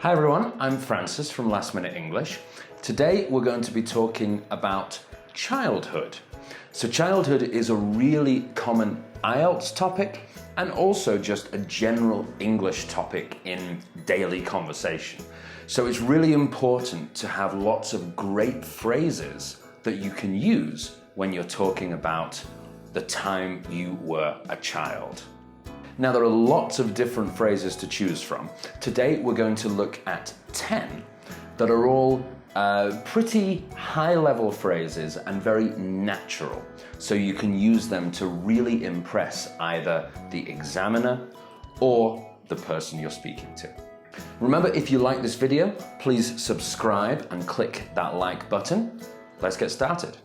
Hi everyone, I'm Francis from Last Minute English. Today we're going to be talking about childhood. So childhood is a really common IELTS topic and also just a general English topic in daily conversation. So it's really important to have lots of great phrases that you can use when you're talking about the time you were a child. Now, there are lots of different phrases to choose from. Today, we're going to look at 10 that are all pretty high-level phrases and very natural. So you can use them to really impress either the examiner or the person you're speaking to. Remember, if you like this video, please subscribe and click that like button. Let's get started.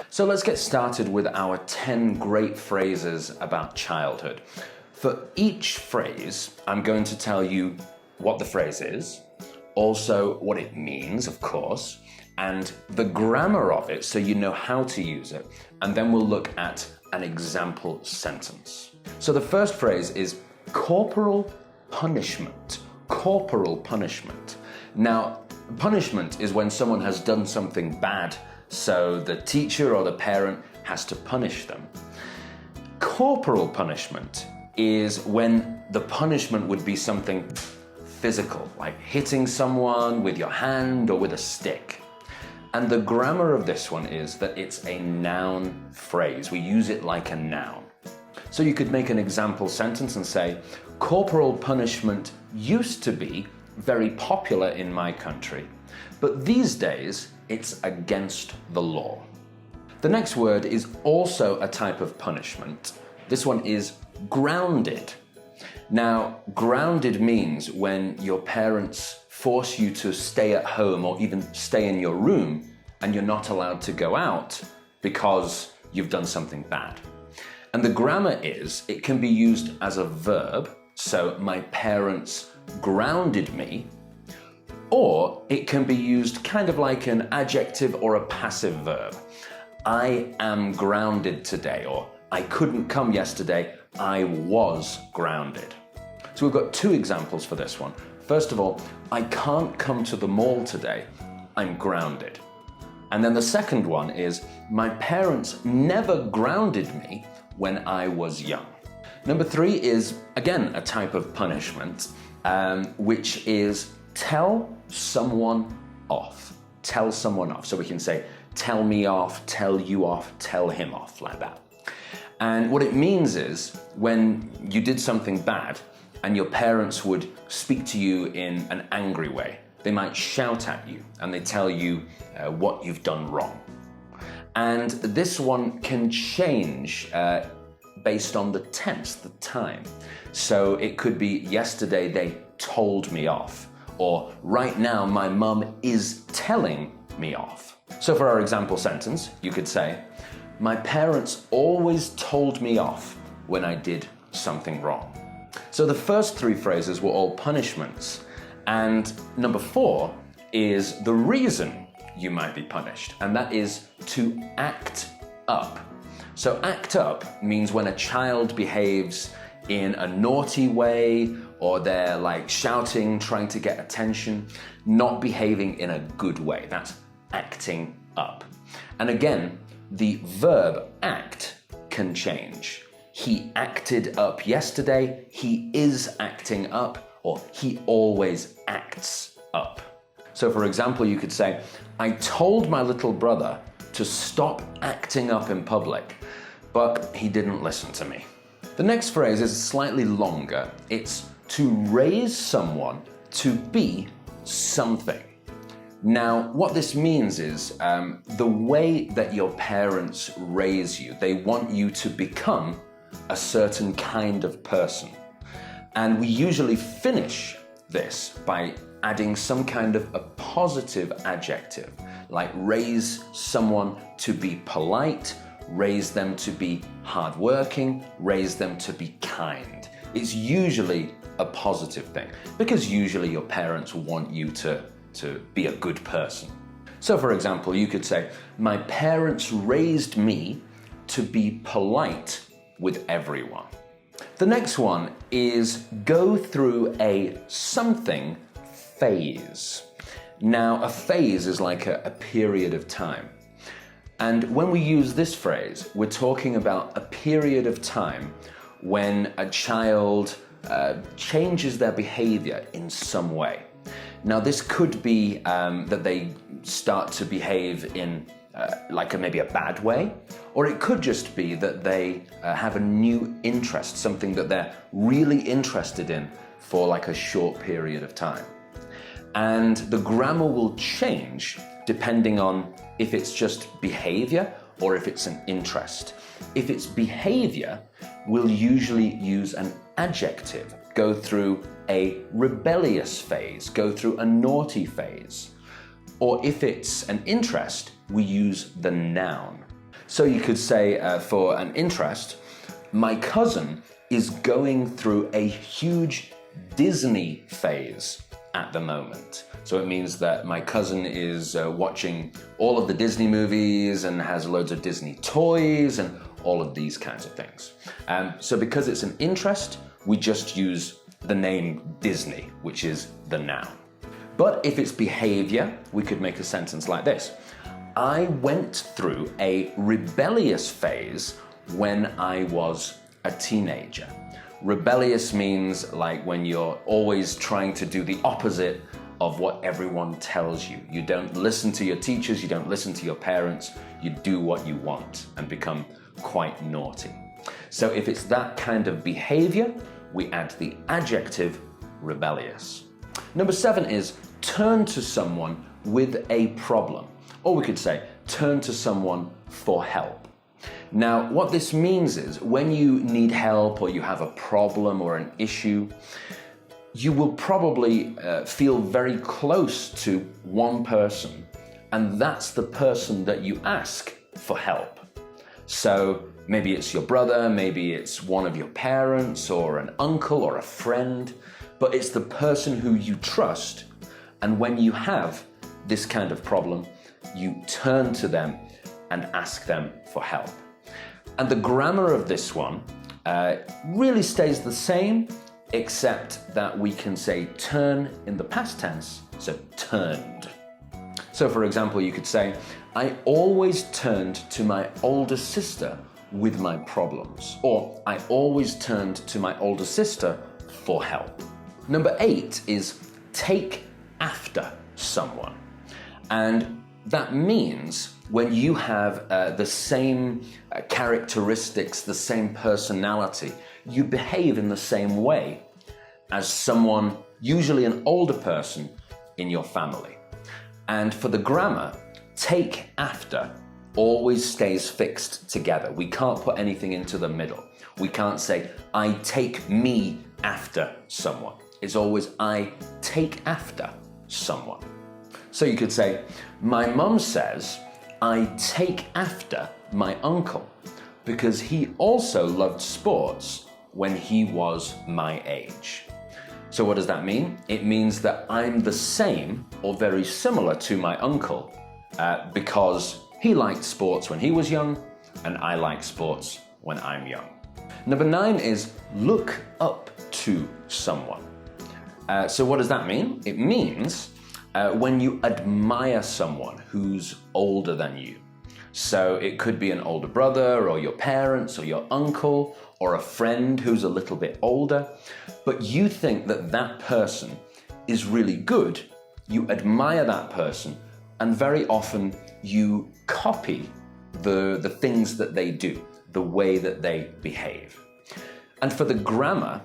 So let's get started with our 10 great phrases about childhood. For each phrase, I'm going to tell you what the phrase is, also what it means, of course, and the grammar of it so you know how to use it, and then we'll look at an example sentence. So the first phrase is corporal punishment. Corporal punishment. Now, punishment is when someone has done something bad, so the teacher or the parent has to punish them. Corporal punishment is when the punishment would be something physical, like hitting someone with your hand or with a stick. And the grammar of this one is that it's a noun phrase. We use it like a noun. So you could make an example sentence and say, corporal punishment used to be very popular in my country, but these days it's against the law. The next word is also a type of punishment. This one is grounded. Now, grounded means when your parents force you to stay at home or even stay in your room and you're not allowed to go out because you've done something bad. And the grammar is, it can be used as a verb, so my parents grounded me, or it can be used kind of like an adjective or a passive verb. I am grounded today, or I couldn't come yesterday, I was grounded. So we've got two examples for this one. First of all, I can't come to the mall today, I'm grounded. And then the second one is, my parents never grounded me when I was young. Number 3 is, again, a type of punishment, which is tell someone off. Tell someone off. So we can say, tell me off, tell you off, tell him off, like that. And what it means is when you did something bad and your parents would speak to you in an angry way, they might shout at you and they tell you what you've done wrong. And this one can change based on the tense, the time. So it could be yesterday they told me off, or right now my mum is telling me off. So for our example sentence, you could say, my parents always told me off when I did something wrong. So the first 3 phrases were all punishments. And number 4 is the reason you might be punished, and that is to act up. So act up means when a child behaves in a naughty way, or they're like shouting, trying to get attention, not behaving in a good way. That's acting up. And again, the verb act can change. He acted up yesterday, he is acting up, or he always acts up. So for example, you could say, I told my little brother to stop acting up in public, but he didn't listen to me. The next phrase is slightly longer. It's to raise someone to be something. Now, what this means is the way that your parents raise you, they want you to become a certain kind of person. And we usually finish this by adding some kind of a positive adjective, like raise someone to be polite, raise them to be hardworking, raise them to be kind. It's usually a positive thing because usually your parents want you to be a good person. So for example, you could say, my parents raised me to be polite with everyone. The next one is go through a something phase. Now, a phase is like a period of time. And when we use this phrase, we're talking about a period of time when a child changes their behavior in some way. Now, this could be that they start to behave in maybe a bad way, or it could just be that they have a new interest, something that they're really interested in for like a short period of time. And the grammar will change depending on if it's just behavior or if it's an interest. If it's behavior, we'll usually use an adjective, go through a rebellious phase, go through a naughty phase. Or if it's an interest, we use the noun. So you could say for an interest, my cousin is going through a huge Disney phase at the moment. So it means that my cousin is watching all of the Disney movies and has loads of Disney toys and all of these kinds of things. So because it's an interest, we just use the name Disney, which is the noun. But if it's behavior, we could make a sentence like this. I went through a rebellious phase when I was a teenager. Rebellious means like when you're always trying to do the opposite of what everyone tells you. You don't listen to your teachers, you don't listen to your parents, you do what you want and become quite naughty. So if it's that kind of behavior, we add the adjective rebellious. Number 7 is turn to someone with a problem. Or we could say turn to someone for help. Now, what this means is when you need help or you have a problem or an issue, you will probably feel very close to one person, and that's the person that you ask for help. So maybe it's your brother, maybe it's one of your parents or an uncle or a friend, but it's the person who you trust, and when you have this kind of problem, you turn to them and ask them for help. And the grammar of this one really stays the same, except that we can say turn in the past tense, so turned. So for example, you could say, I always turned to my older sister with my problems, or I always turned to my older sister for help. Number 8 is take after someone. And that means when you have the same characteristics, the same personality, you behave in the same way as someone, usually an older person in your family. And for the grammar, take after always stays fixed together. We can't put anything into the middle. We can't say, I take me after someone. It's always, I take after someone. So you could say, my mum says, I take after my uncle because he also loved sports when he was my age. So what does that mean? It means that I'm the same or very similar to my uncle because he liked sports when he was young and I like sports when I'm young. Number 9 is look up to someone. So what does that mean? It means when you admire someone who's older than you. So it could be an older brother or your parents or your uncle or a friend who's a little bit older, but you think that that person is really good, you admire that person, and very often you copy the things that they do, the way that they behave. And for the grammar,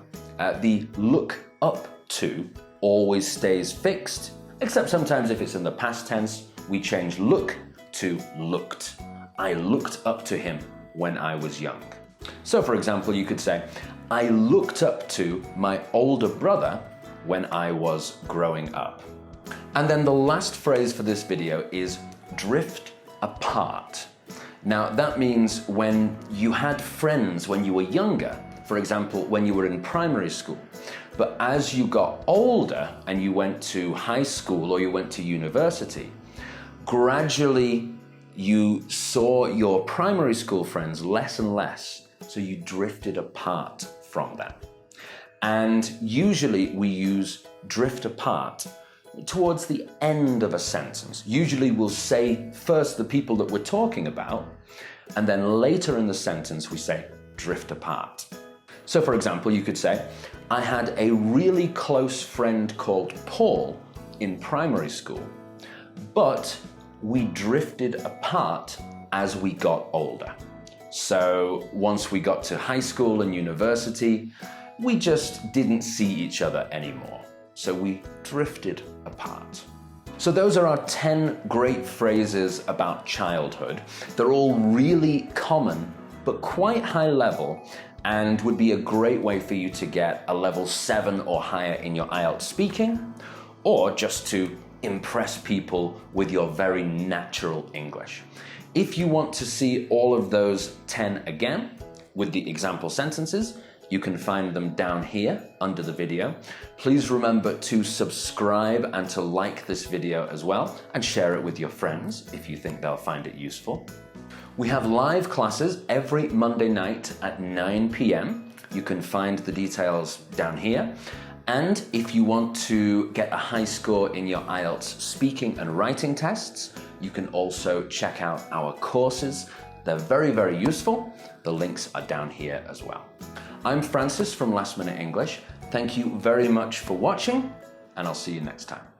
the look up to always stays fixed, except sometimes if it's in the past tense, we change look to looked. I looked up to him when I was young. So for example, you could say, I looked up to my older brother when I was growing up. And then the last phrase for this video is drift apart. Now that means when you had friends when you were younger, for example, when you were in primary school, but as you got older and you went to high school or you went to university, gradually you saw your primary school friends less and less, so you drifted apart from them. And usually we use drift apart towards the end of a sentence. Usually we'll say first the people that we're talking about, and then later in the sentence we say drift apart. So for example, you could say, I had a really close friend called Paul in primary school, but we drifted apart as we got older. So once we got to high school and university, we just didn't see each other anymore. So we drifted apart. So those are our 10 great phrases about childhood. They're all really common, but quite high level, and would be a great way for you to get a level 7 or higher in your IELTS speaking, or just to impress people with your very natural English. If you want to see all of those 10 again with the example sentences, you can find them down here under the video. Please remember to subscribe and to like this video as well, and share it with your friends if you think they'll find it useful. We have live classes every Monday night at 9 p.m. You can find the details down here. And if you want to get a high score in your IELTS speaking and writing tests, you can also check out our courses. They're very, very useful. The links are down here as well. I'm Francis from Last Minute English. Thank you very much for watching, and I'll see you next time.